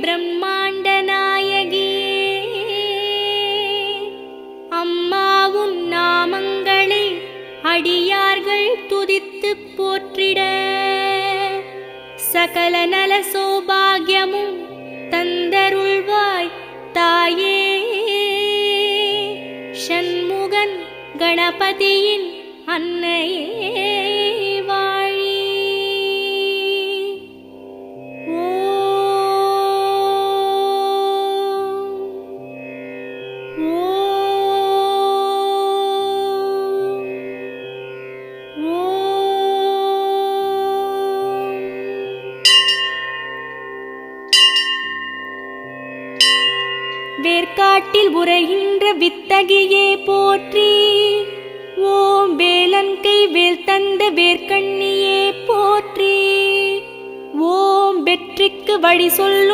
பிரம்மாண்ட நாயகியே, அம்மா உன் நாமங்களை அடியார்கள் துதித்து போற்றிட சகல நல சௌபாகியமும் தந்தருள்வாய் தாயே. ஷண்முகன் கணபதியின் அன்னையே வாழி. வேர்க்காட்டில் உரைகின்ற வித்தகியே போற்றி. ஓம் வேலன் கை வேல் தந்த வேர்க்கண்ணியே போற்றி. ஓம் வெற்றிக்கு வழி சொல்லும்